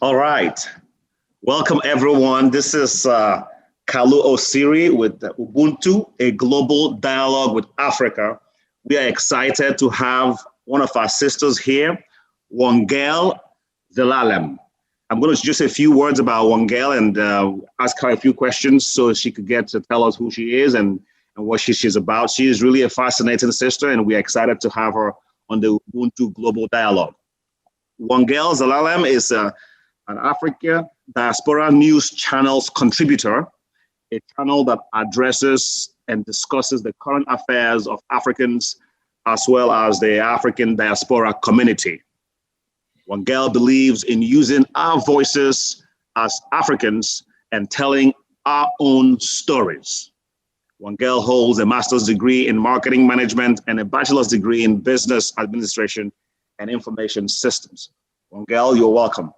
All right. Welcome, everyone. This is Kalu Ossiri with Ubuntu, a global dialogue with Africa. We are excited to have one of our sisters here, Wongel Zelalem. I'm going to just a few words about Wongel and ask her a few questions so she could get to tell us who she is and what she's about. She is really a fascinating sister, and we're excited to have her on the Ubuntu Global Dialogue. Wongel Zelalem is an Africa Diaspora News Channel's contributor, a channel that addresses and discusses the current affairs of Africans as well as the African diaspora community. Wongel believes in using our voices as Africans and telling our own stories. Wongel holds a master's degree in marketing management and a bachelor's degree in business administration and information systems. Wongel, you're welcome.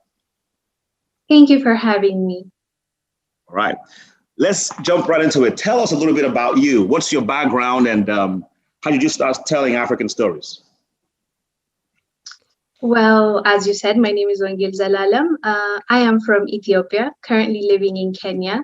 Thank you for having me. All right, let's jump right into it. Tell us a little bit about you. What's your background and how did you start telling African stories? Well, as you said, my name is Wongel Zelalem. I am from Ethiopia, currently living in Kenya.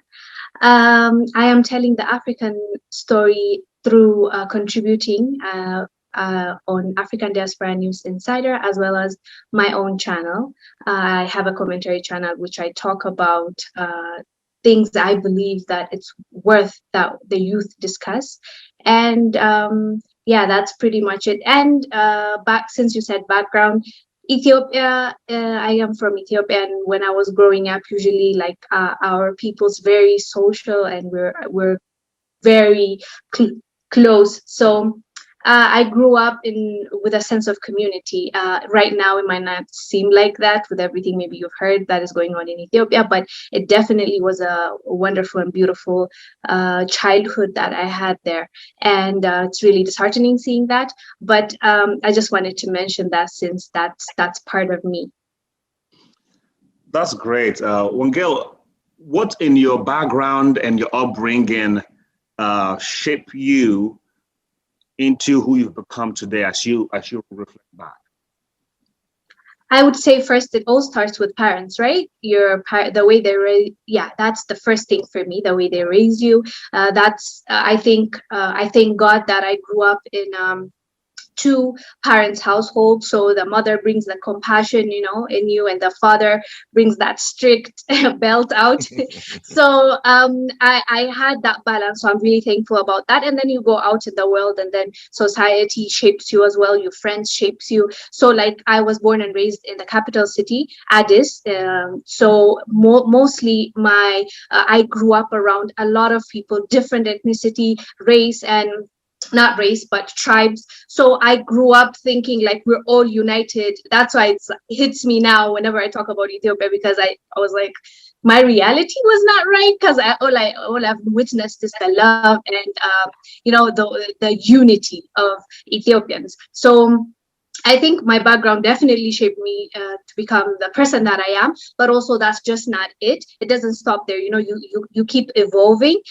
I am telling the African story through contributing on African Diaspora News Insider, as well as my own channel. I have a commentary channel which I talk about things I believe that it's worth that the youth discuss. And yeah, that's pretty much it. And since you said background, Ethiopia, I am from Ethiopia, and when I was growing up, usually like our people's very social and we're very close. So I grew up with a sense of community. Right now, it might not seem like that with everything maybe you've heard that is going on in Ethiopia, but it definitely was a wonderful and beautiful childhood that I had there. And it's really disheartening seeing that. But I just wanted to mention that since that's part of me. That's great. Wongel, what in your background and your upbringing shaped you into who you've become today as you reflect back? I would say first it all starts with parents, right? The way they raise, yeah, that's the first thing for me. The way they raise you. I thank God that I grew up in two parents' household. So the mother brings the compassion, in you, and the father brings that strict belt out. So I had that balance. So I'm really thankful about that. And then you go out in the world, and then society shapes you as well. Your friends shapes you. So like I was born and raised in the capital city, Addis. So mostly I grew up around a lot of people, different ethnicity, race, and not race, but tribes. So I grew up thinking like we're all united. That's why it hits me now whenever I talk about Ethiopia, because I was like, my reality was not right, because all I've witnessed is the love and the unity of Ethiopians. So I think my background definitely shaped me to become the person that I am, but also that's just not it. It doesn't stop there. You keep evolving.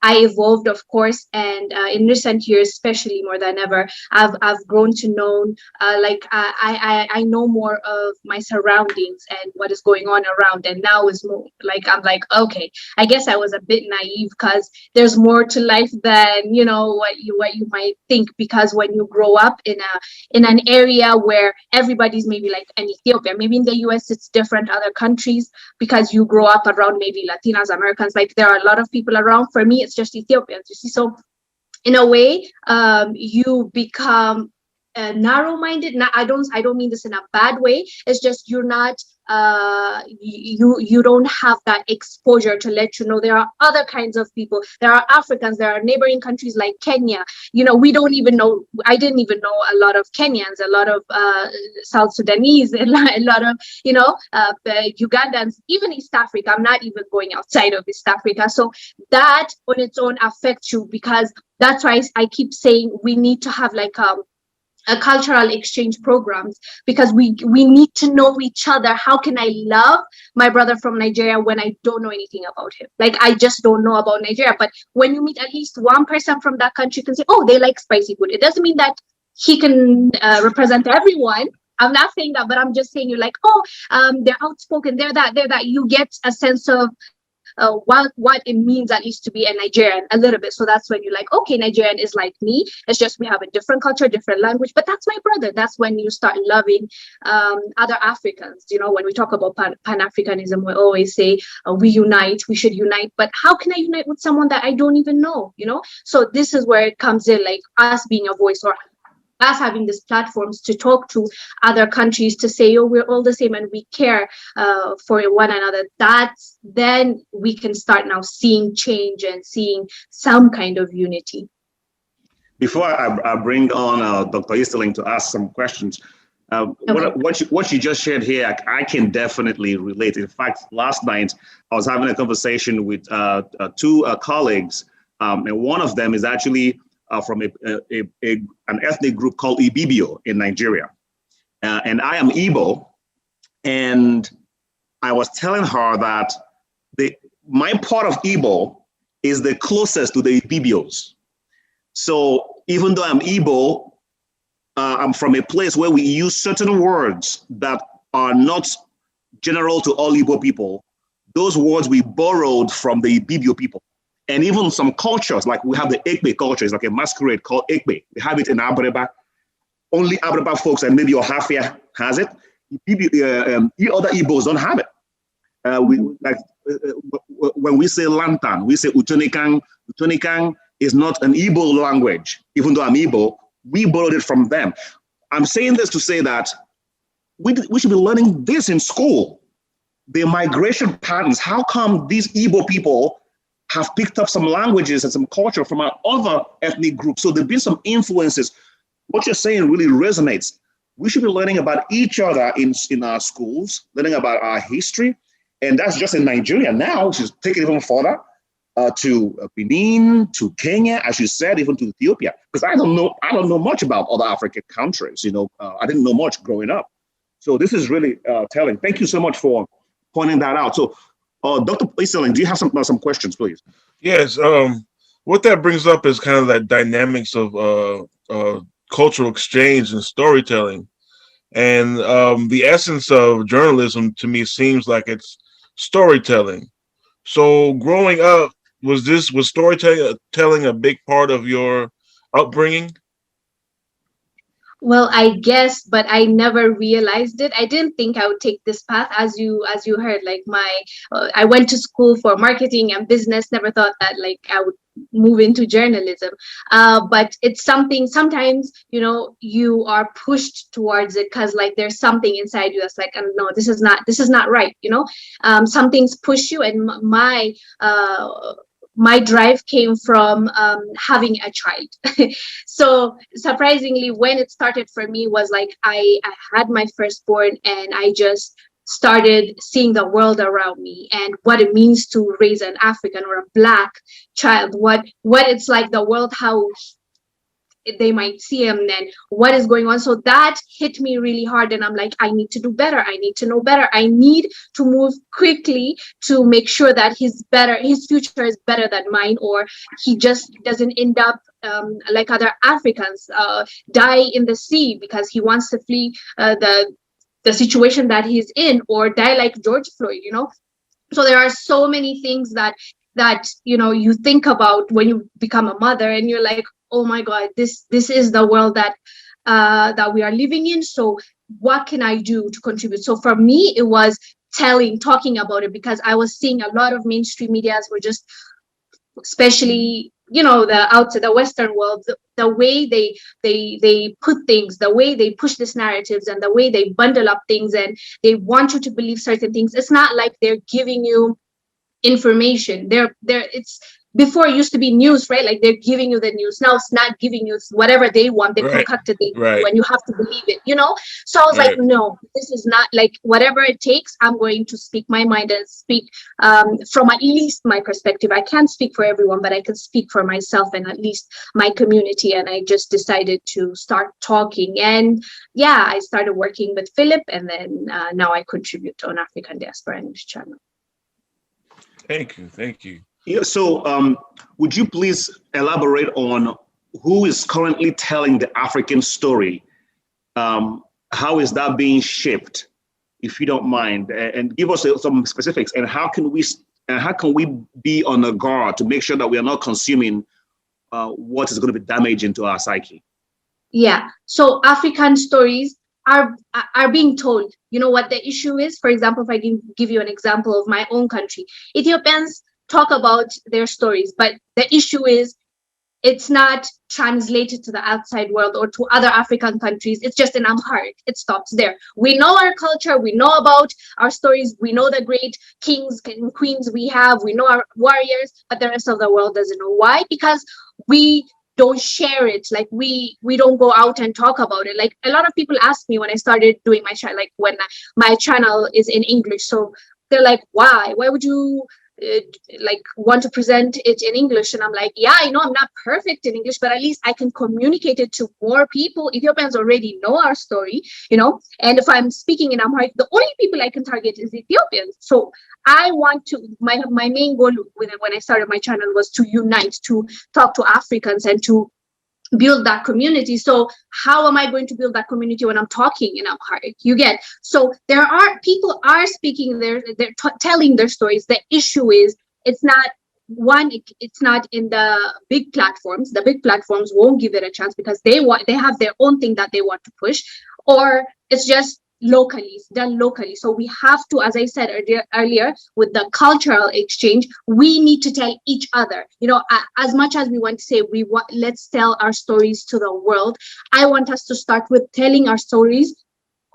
I evolved, of course, and in recent years, especially more than ever, I've grown to know, I know more of my surroundings and what is going on around. And now is more like I'm like, okay, I guess I was a bit naive, because there's more to life than what you might think. Because when you grow up in an area where everybody's maybe like an Ethiopia, maybe in the US it's different, other countries, because you grow up around maybe Latinas, Americans, like there are a lot of people around. For me, it's just Ethiopians, you see. So in a way, you become narrow-minded. I don't mean this in a bad way. It's just you're not you don't have that exposure to let you know there are other kinds of people. There are Africans, there are neighboring countries like Kenya. We don't even know. I didn't even know a lot of Kenyans, a lot of South Sudanese, a lot of Ugandans, even East Africa. I'm not even going outside of East Africa. So that on its own affects you, because that's why I keep saying we need to have like cultural exchange programs, because we need to know each other. How can I love my brother from Nigeria when I don't know anything about him? Like, I just don't know about Nigeria. But when you meet at least one person from that country, you can say, oh, they like spicy food. It doesn't mean that he can represent everyone. I'm not saying that, but I'm just saying, you're like, oh, they're outspoken, they're that. You get a sense of what it means at least to be a Nigerian a little bit. So that's when you're like, okay, Nigerian is like me. It's just we have a different culture, different language, but that's my brother. That's when you start loving other Africans. You know, when we talk about Pan-Africanism, we always say we unite, we should unite. But how can I unite with someone that I don't even know? You know, so this is where it comes in, like us being a voice, or us having these platforms to talk to other countries, to say, oh, we're all the same and we care for one another. That's then we can start now seeing change and seeing some kind of unity. Before I bring on Dr. Easterling to ask some questions, okay. what you just shared here, I can definitely relate. In fact, last night I was having a conversation with two colleagues, and one of them is actually from an ethnic group called Ibibio in Nigeria. And I am Igbo, and I was telling her that my part of Igbo is the closest to the Ibibios. So even though I'm Igbo, I'm from a place where we use certain words that are not general to all Igbo people. Those words we borrowed from the Ibibio people. And even some cultures, like we have the Ekpe culture, it's like a masquerade called Ekpe. We have it in Abreba. Only Abreba folks and maybe Ohafia has it. Other Igbos don't have it. When we say lantern, we say Utonikang. Utonikang is not an Igbo language. Even though I'm Igbo, we borrowed it from them. I'm saying this to say that we should be learning this in school. The migration patterns, how come these Igbo people have picked up some languages and some culture from our other ethnic groups? So there've been some influences. What you're saying really resonates. We should be learning about each other in our schools, learning about our history. And that's just in Nigeria. Now, we should take it even further to Benin, to Kenya, as you said, even to Ethiopia. Because I don't know much about other African countries. You know, I didn't know much growing up. So this is really telling. Thank you so much for pointing that out. So Dr. Easterling, do you have some questions, please? Yes. What that brings up is kind of that dynamics of cultural exchange and storytelling. And the essence of journalism to me seems like it's storytelling. So growing up, was storytelling a big part of your upbringing? Well, I guess, but I never realized it. I didn't think I would take this path, as you heard. Like I went to school for marketing and business. Never thought that like I would move into journalism. But it's something. Sometimes you are pushed towards it because like there's something inside you that's like, no, this is not right. Some things push you, and my drive came from having a child. So surprisingly, when it started for me was like I had my firstborn, and I just started seeing the world around me and what it means to raise an African or a Black child, what it's like, the world, how they might see him, and what is going on. So that hit me really hard, and I'm like, I need to do better. I need to know better. I need to move quickly to make sure that his future is better than mine, or he just doesn't end up like other Africans, die in the sea because he wants to flee the situation that he's in, or die like George Floyd. So there are so many things that you think about when you become a mother, and you're like, oh my God, this is the world that we are living in. So what can I do to contribute? So for me, it was talking about it, because I was seeing a lot of mainstream medias were just, especially the Western world, the way they put things, the way they push these narratives, and the way they bundle up things, and they want you to believe certain things. It's not like they're giving you information. before it used to be news, right? Like they're giving you the news. Now it's not giving you, it's whatever they want. They Right. concocted it, Right. and you have to believe it, you know? So I was like, Right. no, this is not like whatever it takes. I'm going to speak my mind and speak from at least my perspective. I can't speak for everyone, but I can speak for myself and at least my community. And I just decided to start talking. And yeah, I started working with Philip, and then now I contribute on African Diaspora News channel. Thank you. Thank you. Yeah, so would you please elaborate on who is currently telling the African story? How is that being shaped, if you don't mind, and give us some specifics, and how can we be on the guard to make sure that we are not consuming what is going to be damaging to our psyche? Yeah, so African stories are being told. You know what the issue is? For example, if I give you an example of my own country, Ethiopians talk about their stories, but the issue is it's not translated to the outside world or to other African countries. It's just in Amharic. It stops there. We know our culture. We know about our stories. We know the great kings and queens we have. We know our warriors, but the rest of the world doesn't know. Why? Because we don't share it. Like we don't go out and talk about it. Like a lot of people ask me when I started doing my channel, like when my channel is in English. So they're like, why would you like want to present it in English? And I'm like, yeah, I know I'm not perfect in English, but at least I can communicate it to more people. Ethiopians already know our story, you know, and if I'm speaking in Amharic, the only people I can target is Ethiopians. So I want to, my main goal with it when I started my channel was to unite, to talk to Africans and to build that community. So how am I going to build that community when I'm talking in Amharic? You get, so there are people are speaking they're telling their stories. The issue is it's not it's not in the big platforms. The big platforms won't give it a chance because they have their own thing that they want to push, or it's just locally, it's done locally. So we have to, as I said earlier, with the cultural exchange, we need to tell each other, you know, as much as we want to say let's tell our stories to the world. I want us to start with telling our stories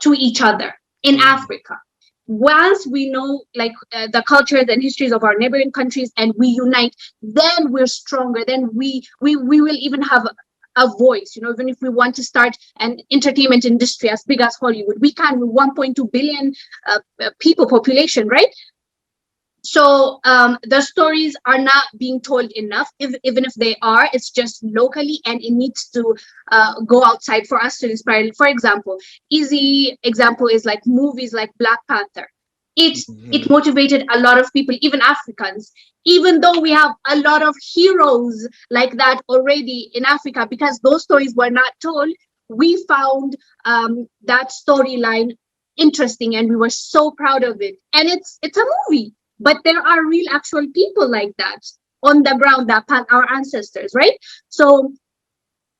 to each other in Africa. Once we know like the cultures and histories of our neighboring countries and we unite, then we're stronger. Then we will even have a voice, you know. Even if we want to start an entertainment industry as big as Hollywood, we can with 1.2 billion people population, right? So the stories are not being told enough. Even if they are, it's just locally, and it needs to go outside for us to inspire. For example, easy example is like movies like Black Panther. It motivated a lot of people, even Africans, even though we have a lot of heroes like that already in Africa, because those stories were not told. We found that storyline interesting and we were so proud of it. And it's a movie, but there are real actual people like that on the ground, that our ancestors, right? So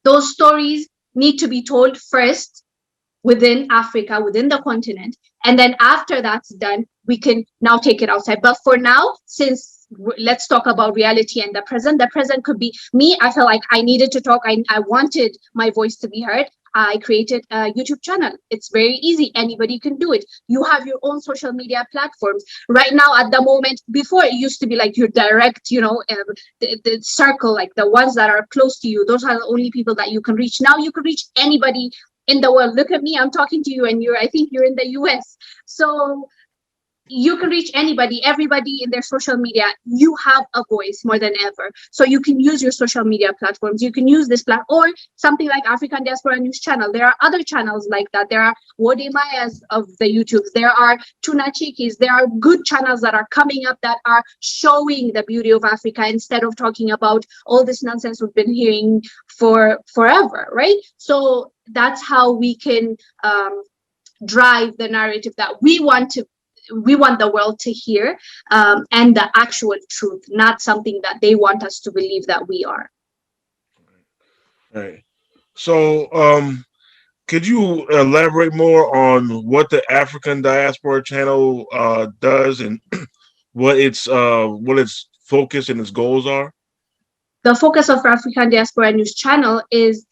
those stories need to be told first within Africa, within the continent. And then after that's done, we can now take it outside. But for now, since let's talk about reality and the present could be me. I felt like I needed to talk. I wanted my voice to be heard. I created a YouTube channel. It's very easy. Anybody can do it. You have your own social media platforms. Right now, at the moment, before it used to be like your direct, you know, the circle, like the ones that are close to you. Those are the only people that you can reach. Now you can reach anybody in the world. Look at me, I'm talking to you, and I think you're in the US. So you can reach anybody, everybody in their social media. You have a voice more than ever. So you can use your social media platforms. You can use this platform or something like African Diaspora News channel. There are other channels like that. There are Wode Mayas of the YouTubes. There are Tuna Chikis. There are good channels that are coming up that are showing the beauty of Africa instead of talking about all this nonsense we've been hearing for forever, right? So that's how we can drive the narrative that we want the world to hear, and the actual truth, not something that they want us to believe that we are. Right. So, could you elaborate more on what the African Diaspora channel does and what its focus and its goals are? The focus of African Diaspora News channel is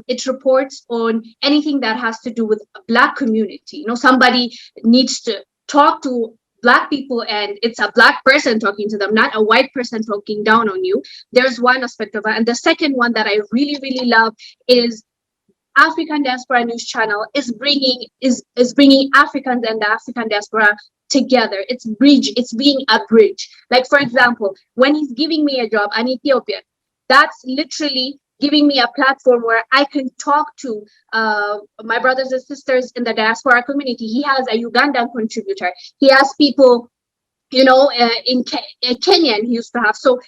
it reports on anything that has to do with a Black community. You know, somebody needs to talk to Black people and it's a Black person talking to them, not a white person talking down on you. There's one aspect of it. And the second one that I really, really love is African Diaspora News Channel is bringing Africans and the African diaspora together. It's being a bridge. Like, for example, when he's giving me a job, an Ethiopian, that's literally giving me a platform where I can talk to my brothers and sisters in the diaspora community. He has a Ugandan contributor. He has people, in Kenyan he used to have. So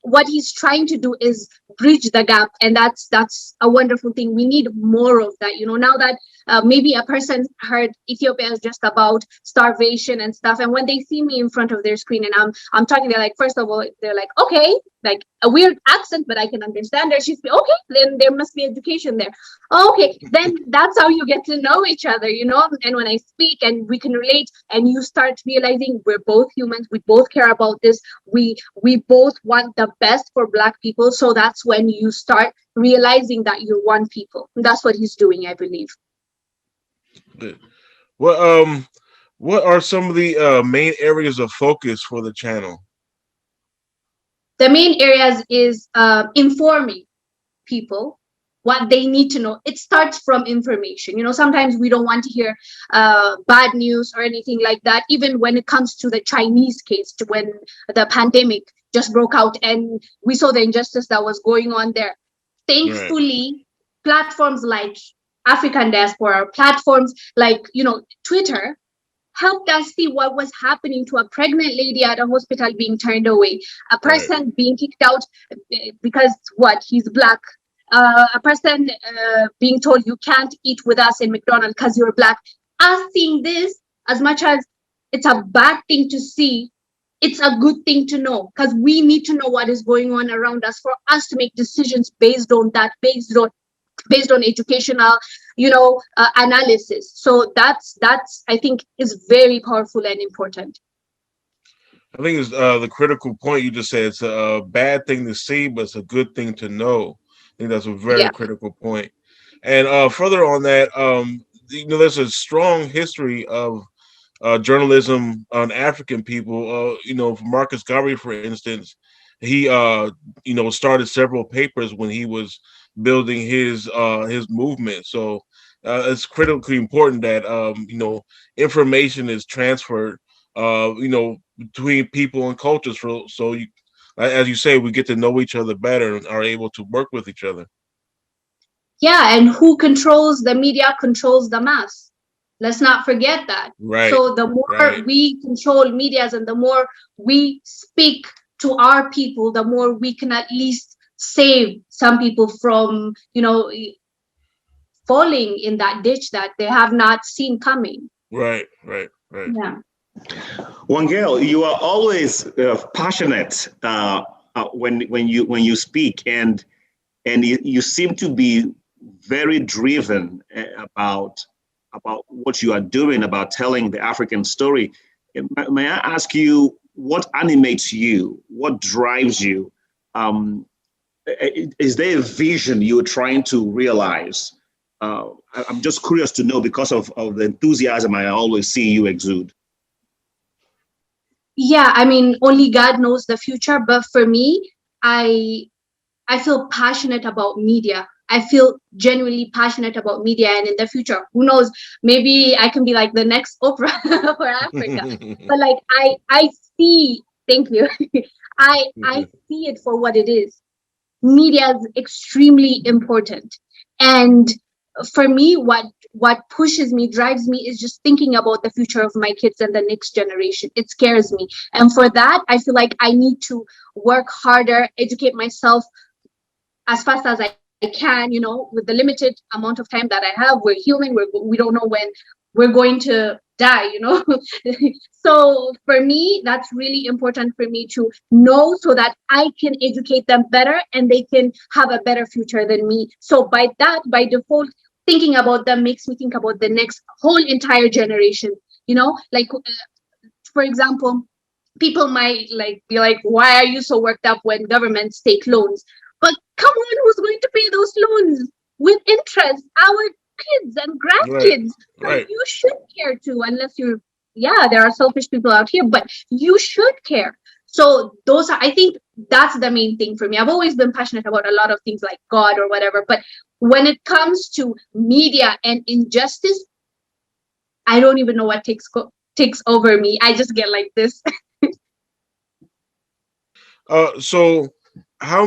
what he's trying to do is bridge the gap, and that's a wonderful thing. We need more of that. Now that maybe a person heard Ethiopia is just about starvation and stuff, and when they see me in front of their screen and I'm talking, they're like, first of all, they're like, okay, like a weird accent, but I can understand her. She's okay, then there must be education there. Okay, then that's how you get to know each other, and when I speak and we can relate, and you start realizing we're both humans, we both care about this, we both want the best for Black people. So that's when you start realizing that you're one people. And that's what he's doing, I believe. Good. Well, what are some of the main areas of focus for the channel? The main areas is informing people what they need to know. It starts from information. Sometimes we don't want to hear bad news or anything like that. Even when it comes to the Chinese case, when the pandemic just broke out and we saw the injustice that was going on there. Thankfully, platforms like African Diaspora, platforms like, Twitter, helped us see what was happening to a pregnant lady at a hospital being turned away, a person being kicked out because he's Black, a person being told you can't eat with us in McDonald's because you're Black. Us seeing this, as much as it's a bad thing to see, it's a good thing to know, because we need to know what is going on around us for us to make decisions based on that, based on educational, analysis. So that's I think is very powerful and important. I think it's the critical point you just said. It's a bad thing to see, but it's a good thing to know. I think that's a very critical point. And further on that, there's a strong history of journalism on African people. Marcus Garvey, for instance, he started several papers when he was building his movement. So it's critically important that information is transferred between people and cultures, so you, as you say, we get to know each other better and are able to work with each other. Yeah, and who controls the media controls the mass. Let's not forget that. Right. So the more we control medias and the more we speak to our people, the more we can at least save some people from, falling in that ditch that they have not seen coming. Right. Yeah. Wongel, you are always passionate when you speak, and you seem to be very driven about what you are doing, about telling the African story. May I ask you, what animates you? What drives you? Is there a vision you're trying to realize? I'm just curious to know, because of the enthusiasm I always see you exude. Yeah, I mean, only God knows the future. But for me, I feel passionate about media. I feel genuinely passionate about media, and in the future, who knows, maybe I can be like the next Oprah for Africa. But like I see, thank you. I see it for what it is. Media is extremely important. And for me, what pushes me, drives me, is just thinking about the future of my kids and the next generation. It scares me. And for that, I feel like I need to work harder, educate myself as fast as I can, with the limited amount of time that I have. We're human, we don't know when we're going to die, So for me, that's really important for me to know, so that I can educate them better and they can have a better future than me. So by default, thinking about them makes me think about the next whole entire generation, like, for example, people might be like, why are you so worked up when governments take loans? But come on, who's going to pay those loans with interest? Our kids and grandkids. Right. So you should care too, unless you're yeah, there are selfish people out here, but you should care. So those are, I think that's the main thing for me. I've always been passionate about a lot of things like God or whatever, but when it comes to media and injustice, I don't even know what takes over me. I just get like this. So how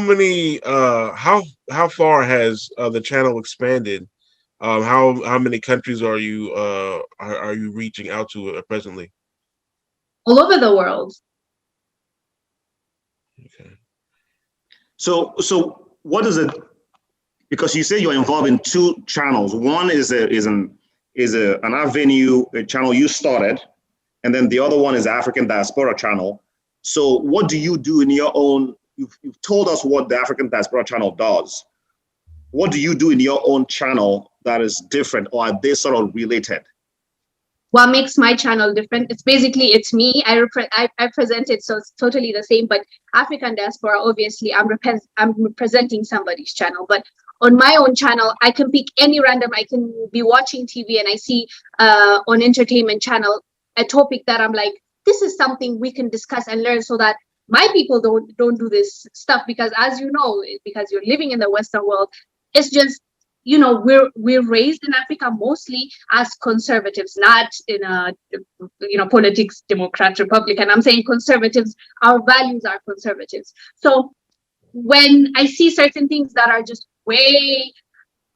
far has the channel expanded? How many countries are you reaching out to presently? All over the world. Okay. So what is it? Because you say you're involved in two channels. One an avenue, a channel you started, and then the other one is the African Diaspora channel. So what do you do in your own? You've told us what the African Diaspora channel does. What do you do in your own channel that is different, or are they sort of related? What makes my channel different? It's me. I present it, so it's totally the same. But African Diaspora, obviously, I'm representing somebody's channel. But on my own channel, I can pick any random. I can be watching TV and I see on entertainment channel a topic that I'm like, this is something we can discuss and learn, so that my people don't do this stuff. Because as you know, because you're living in the Western world, it's just, we're raised in Africa mostly as conservatives, not in a politics, Democrat, Republican. I'm saying conservatives. Our values are conservatives. So when I see certain things that are just way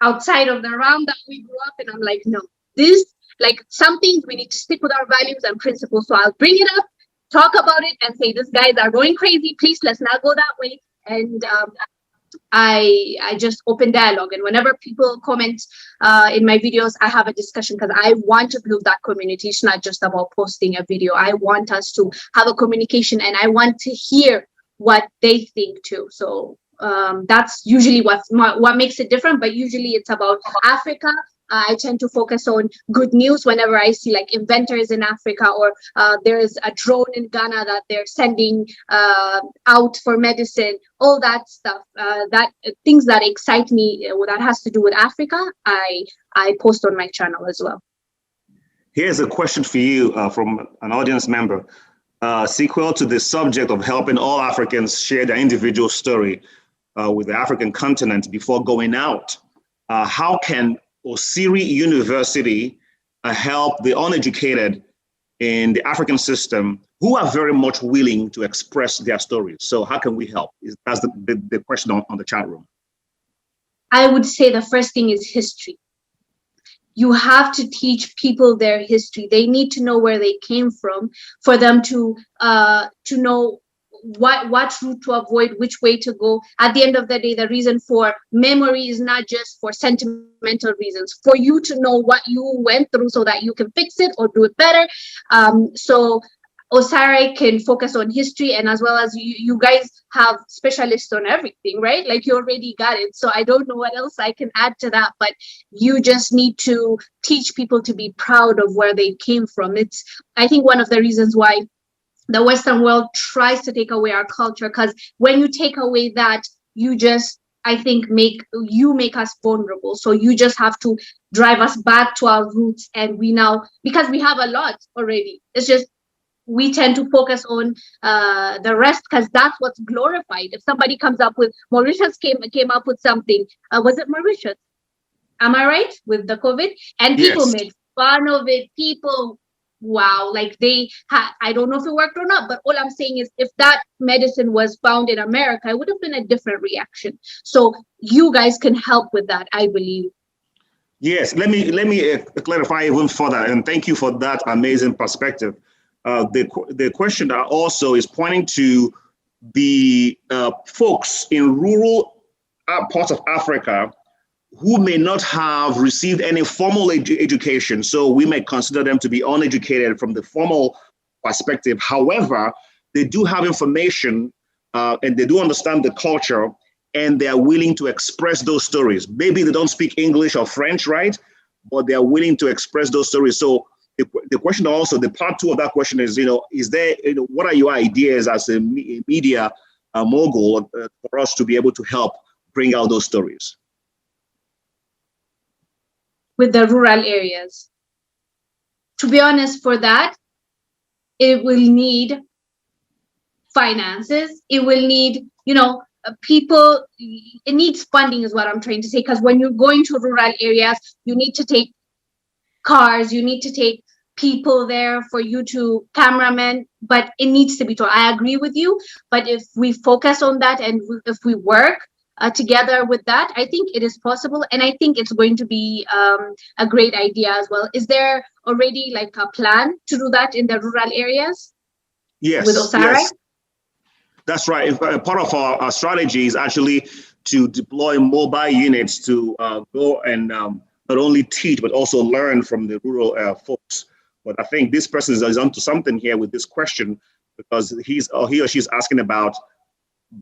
outside of the realm that we grew up in, I'm like, no, this, like, some things we need to stick with our values and principles. So I'll bring it up, talk about it, and say, these guys are going crazy. Please, let's not go that way. And I just open dialogue, and whenever people comment in my videos, I have a discussion, because I want to build that community. It's not just about posting a video. I want us to have a communication, and I want to hear what they think too. So that's usually what makes it different. But usually it's about Africa. I tend to focus on good news whenever I see like inventors in Africa, or there's a drone in Ghana that they're sending out for medicine, all that stuff, that things that excite me, that has to do with Africa, I post on my channel as well. Here's a question for you from an audience member. Sequel to the subject of helping all Africans share their individual story with the African continent before going out, how can Ossiri University help the uneducated in the African system who are very much willing to express their stories? So how can we help? That's the question on the chat room. I would say the first thing is history. You have to teach people their history. They need to know where they came from for them to know what route to avoid, which way to go. At the end of the day, the reason for memory is not just for sentimental reasons, for you to know what you went through so that you can fix it or do it better. So Ossiri can focus on history, and as well as you guys have specialists on everything, right? Like, you already got it. So I don't know what else I can add to that, but you just need to teach people to be proud of where they came from. It's, I think, one of the reasons why the Western world tries to take away our culture, because when you take away that, you just, I think, make us vulnerable. So you just have to drive us back to our roots, and we now, because we have a lot already, it's just we tend to focus on the rest, because that's what's glorified. If somebody comes up with, Mauritius came up with something, was it Mauritius? Am I right? With the COVID? And people Yes. made fun of it. People, wow, like I don't know if it worked or not, but all I'm saying is, if that medicine was found in America, it would have been a different reaction. So you guys can help with that, I believe. Yes, let me clarify even further, and thank you for that amazing perspective. The question also is pointing to the folks in rural parts of Africa who may not have received any formal education. So we may consider them to be uneducated from the formal perspective. However, they do have information and they do understand the culture, and they are willing to express those stories. Maybe they don't speak English or French, right? But they are willing to express those stories. So the question also, the part two of that question is, is there, what are your ideas as a media mogul for us to be able to help bring out those stories? With the rural areas. To be honest, for that, it will need finances, it will need, people, it needs funding is what I'm trying to say, because when you're going to rural areas, you need to take cars, you need to take people there for you to cameramen, but it needs to be told. I agree with you, but if we focus on that and if we work together with that, I think it is possible, and I think it's going to be a great idea as well. Is there already like a plan to do that in the rural areas? Yes, with Ossiri? yes, that's right. Part of our strategy is actually to deploy mobile units to go and not only teach but also learn from the rural folks. But I think this person is onto something here with this question, because he or she is asking about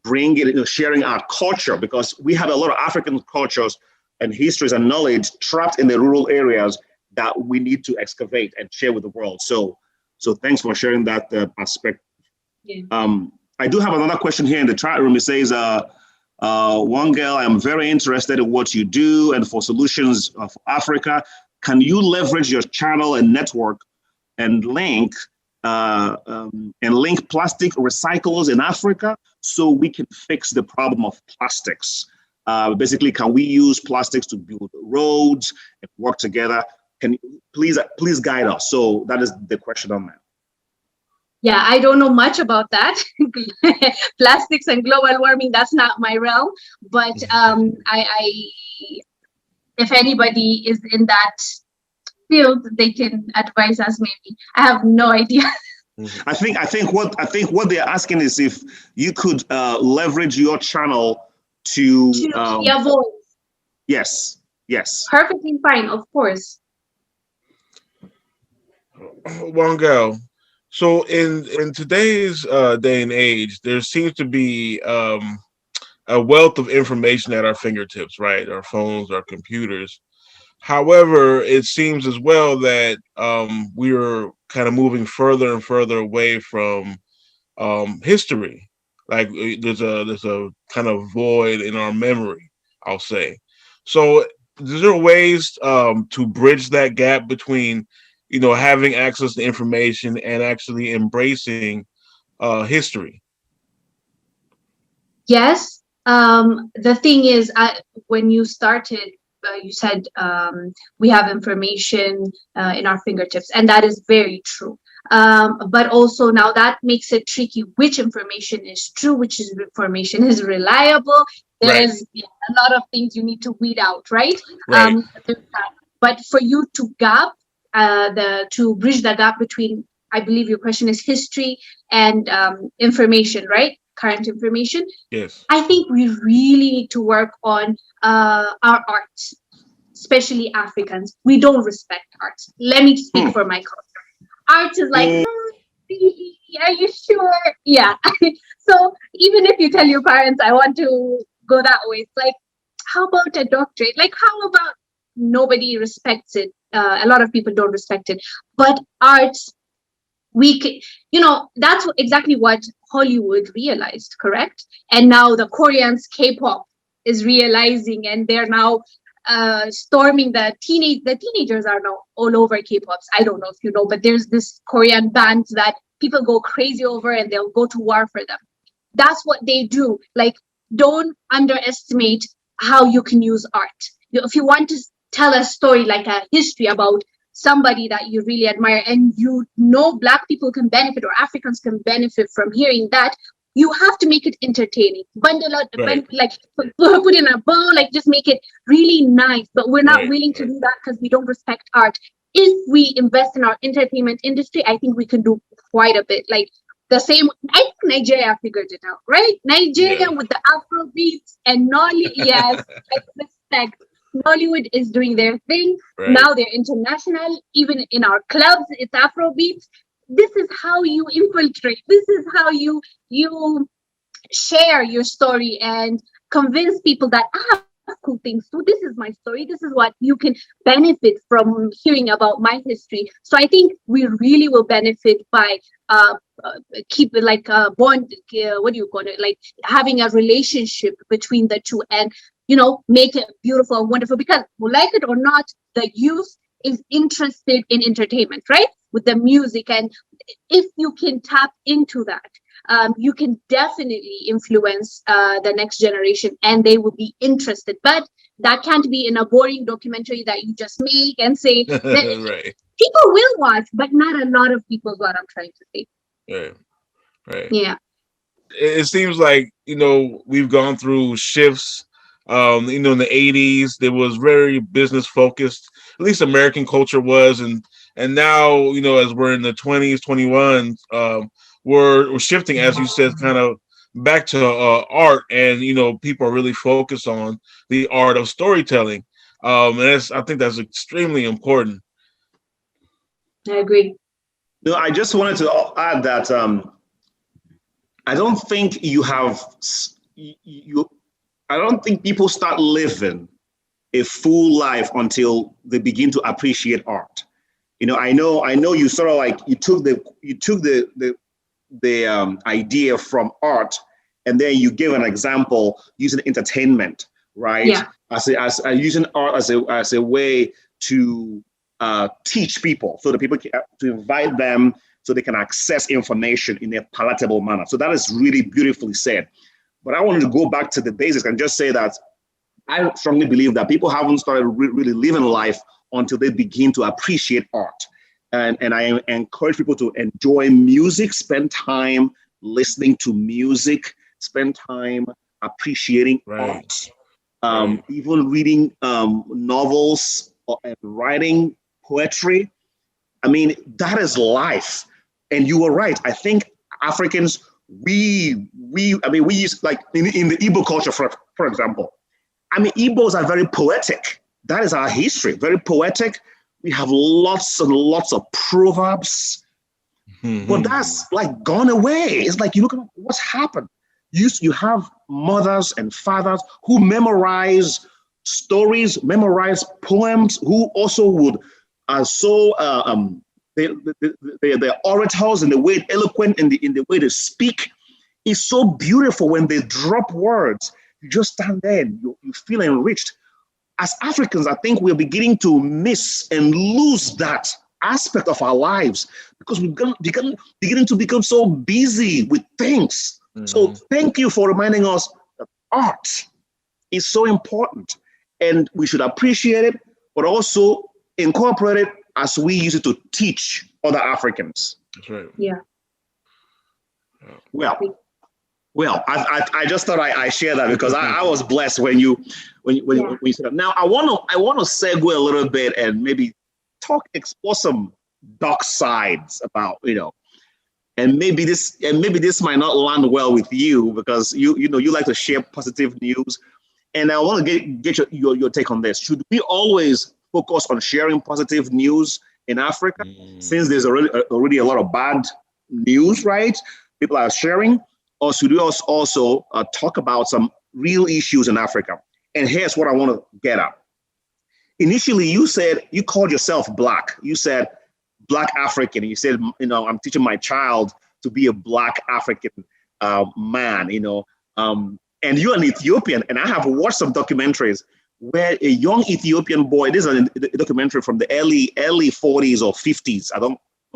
bringing, sharing our culture, because we have a lot of African cultures and histories and knowledge trapped in the rural areas that we need to excavate and share with the world. So thanks for sharing that aspect. Yeah. I do have another question here in the chat room. It says, Wongel, I'm very interested in what you do and for solutions for Africa. Can you leverage your channel and network and link plastic recyclers in Africa so we can fix the problem of plastics? Basically, can we use plastics to build roads and work together? Can you please guide us? So that is the question on that. Yeah, I don't know much about that. Plastics and global warming, that's not my realm. But if anybody is in that field, they can advise us maybe. I have no idea. I think what they're asking is if you could leverage your channel to your voice. Yes. Perfectly fine, of course. Wongel, so in today's day and age, there seems to be a wealth of information at our fingertips, right? Our phones, our computers. However, it seems as well that we're kind of moving further and further away from history. Like there's a kind of void in our memory, I'll say. So, is there ways to bridge that gap between, having access to information and actually embracing history? Yes. The thing is, when you started, you said we have information in our fingertips, and that is very true. But also now that makes it tricky. Which information is true? Which information is reliable? There's a lot of things you need to weed out, right? But for you to bridge the gap between, I believe your question is history and information, right? Current information. Yes. I think we really need to work on our art, especially Africans. We don't respect art. Let me speak for my culture. Art is like, are you sure? Yeah. So even if you tell your parents, I want to go that way, it's like, how about a doctorate? Like, how about nobody respects it? A lot of people don't respect it. But arts, we can, that's exactly what Hollywood realized, correct? And now the Koreans, K-pop is realizing, and they're now storming the teenagers are now all over K-pops. I don't know if you know, but there's this Korean band that people go crazy over and they'll go to war for them. That's what they do. Like, don't underestimate how you can use art. If you want to tell a story, like a history about somebody that you really admire, and Black people can benefit or Africans can benefit from hearing that, you have to make it entertaining. Bundle out, like put in a bow, like just make it really nice. But we're not willing to do that because we don't respect art. If we invest in our entertainment industry, I think we can do quite a bit. Like the same, I think Nigeria figured it out, right? Nigeria with the Afro beats and Nollywood, yes, like respect. Nollywood is doing their thing. Now they're international. Even in our clubs, it's Afro beats. This is how you infiltrate. This is how you share your story and convince people that I have cool things too. This is my story. This is what you can benefit from hearing about my history. So I think we really will benefit by keep it like a bond. What do you call it? Like having a relationship between the two, and make it beautiful and wonderful. Because like it or not, the youth is interested in entertainment, right? with the music. And if you can tap into that, you can definitely influence the next generation, and they will be interested. But that can't be in a boring documentary that you just make and say that Right. people will watch, but not a lot of people is what I'm trying to say. Right. Right. Yeah. It seems like, we've gone through shifts. In the 80s, there was very business focused. At least American culture was, and now, as we're in the 20s, 21s, we're shifting, as you said, kind of back to art, and people are really focused on the art of storytelling. And I think that's extremely important. I agree. No, I just wanted to add that I don't think I don't think people start living a full life until they begin to appreciate art. I know you sort of like you took the idea from art, and then you give an example using entertainment, right? Yeah. As using art as a way to teach people, so that people to invite them so they can access information in a palatable manner. So that is really beautifully said. But I wanted to go back to the basics and just say that I strongly believe that people haven't started really living life until they begin to appreciate art. And I encourage people to enjoy music, spend time listening to music, spend time appreciating art, even reading novels and writing poetry. I mean, that is life. And you were right. I think Africans, we use, like in the Igbo culture, for example. I mean, Igbos are very poetic. That is our history, very poetic. We have lots and lots of proverbs, but that's like gone away. It's like, you look at what's happened. You have mothers and fathers who memorize stories, memorize poems, who also would they're orators in the way, eloquent in the way they speak. It's so beautiful when they drop words. You just stand there and you feel enriched. As Africans, I think we're beginning to miss and lose that aspect of our lives because we're beginning to become so busy with things. So thank you for reminding us that art is so important, and we should appreciate it, but also incorporate it as we use it to teach other Africans. That's right. Yeah. Well, I just thought I share that because I was blessed when you said that. Now I want to segue a little bit and maybe explore some dark sides about, and maybe this might not land well with you because you like to share positive news, and I want to get your take on this. Should we always focus on sharing positive news in Africa since there's already a lot of bad news, right? People are sharing. Or should we also talk about some real issues in Africa? And here's what I want to get at. Initially, you called yourself Black. You said Black African. You said, I'm teaching my child to be a Black African man, and you're an Ethiopian. And I have watched some documentaries where a young Ethiopian boy, this is a documentary from the early 40s or 50s,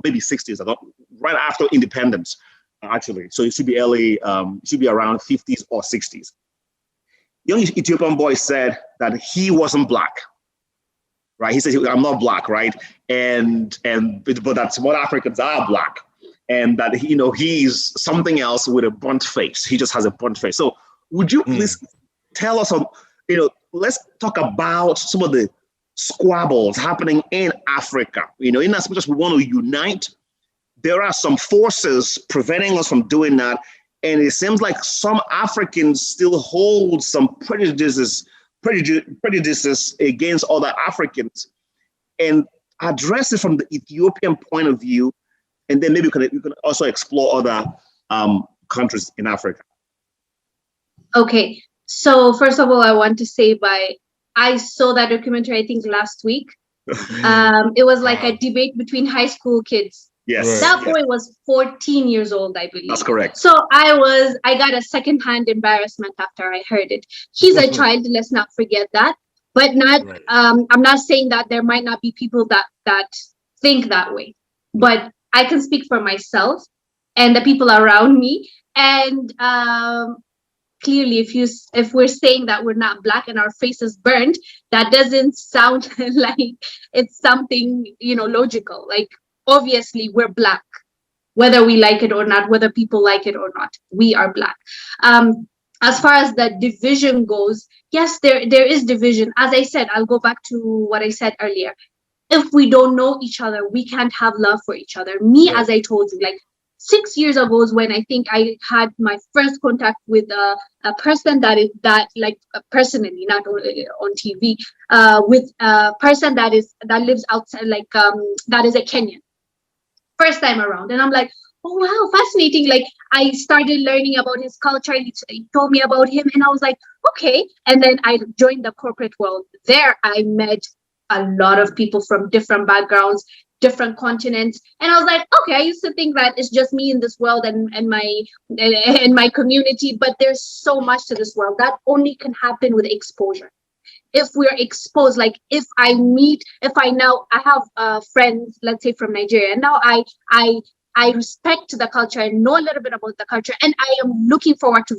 maybe 60s, right after independence. Actually, so it should be around 50s or 60s. Young Ethiopian boy said that he wasn't Black, right? He said, I'm not Black, right? But that some other Africans are Black, and that he's something else with a burnt face. He just has a burnt face. So would you please tell us let's talk about some of the squabbles happening in Africa. In as much as we want to unite, there are some forces preventing us from doing that. And it seems like some Africans still hold some prejudices against other Africans, and address it from the Ethiopian point of view. And then maybe you can also explore other countries in Africa. Okay. So first of all, I want to say I saw that documentary, I think last week. It was like a debate between high school kids. Yes. That boy was 14 years old, I believe. That's correct. So I got a secondhand embarrassment after I heard it. He's a child, let's not forget that. But I'm not saying that there might not be people that think that way. but I can speak for myself and the people around me. And clearly, if we're saying that we're not Black and our face is burned, that doesn't sound like it's something, logical. Like, obviously we're Black, whether we like it or not, whether people like it or not, we are Black. As far as the division goes, yes, there is division. As I said, I'll go back to what I said earlier. If we don't know each other, we can't have love for each other. Me, as I told you, like 6 years ago is when I think I had my first contact with a person personally, not on TV, with a person that lives outside, that is a Kenyan. First time around, and I'm like, oh wow, fascinating. Like, I started learning about his culture. He told me about him, and I was like, okay. And then I joined the corporate world. There I met a lot of people from different backgrounds, different continents, and I was like, okay, I used to think that it's just me in this world and my community, but there's so much to this world that only can happen with exposure. If we're exposed, like if I have friends, let's say from Nigeria, and now I respect the culture and know a little bit about the culture, and I am looking forward to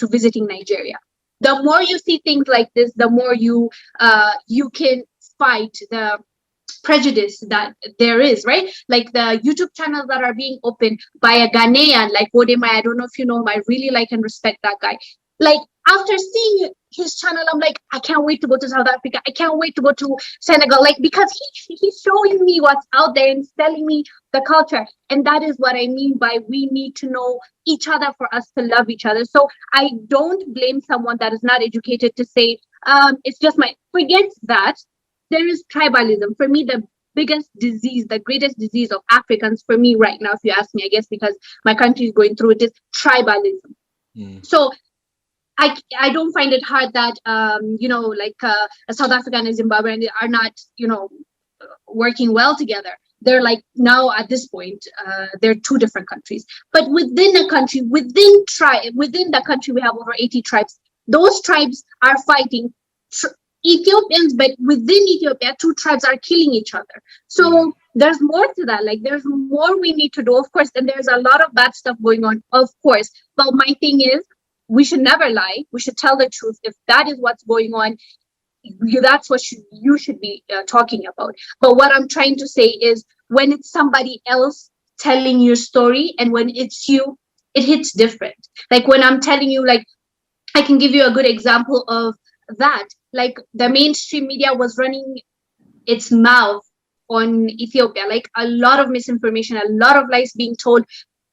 visiting Nigeria. The more you see things like this, the more you can fight the prejudice that there is, right? Like the YouTube channels that are being opened by a Ghanaian like Wodemai. I don't know if you know him. I really like and respect that guy. Like, after seeing his channel, I'm like, I can't wait to go to South Africa. I can't wait to go to Senegal. Like, because he's showing me what's out there and telling me the culture. And that is what I mean by we need to know each other for us to love each other. So I don't blame someone that is not educated to say, it's just forget that. There is tribalism. For me, the biggest disease, the greatest disease of Africans, for me right now, if you ask me, I guess because my country is going through it, is tribalism. So I don't find it hard that South Africa and Zimbabwe are not working well together. They're like, now at this point they're two different countries. But within a country, within the country, we have over 80 tribes. Those tribes are fighting Ethiopians, but within Ethiopia, two tribes are killing each other. So there's more to that. Like, there's more we need to do, of course, and there's a lot of bad stuff going on, of course. But my thing is, we should never lie. We should tell the truth. If that is what's going on, that's what you should be talking about. But what I'm trying to say is, when it's somebody else telling your story and when it's you, it hits different. Like, when I'm telling you, like, I can give you a good example of that. Like, the mainstream media was running its mouth on Ethiopia, like a lot of misinformation, a lot of lies being told,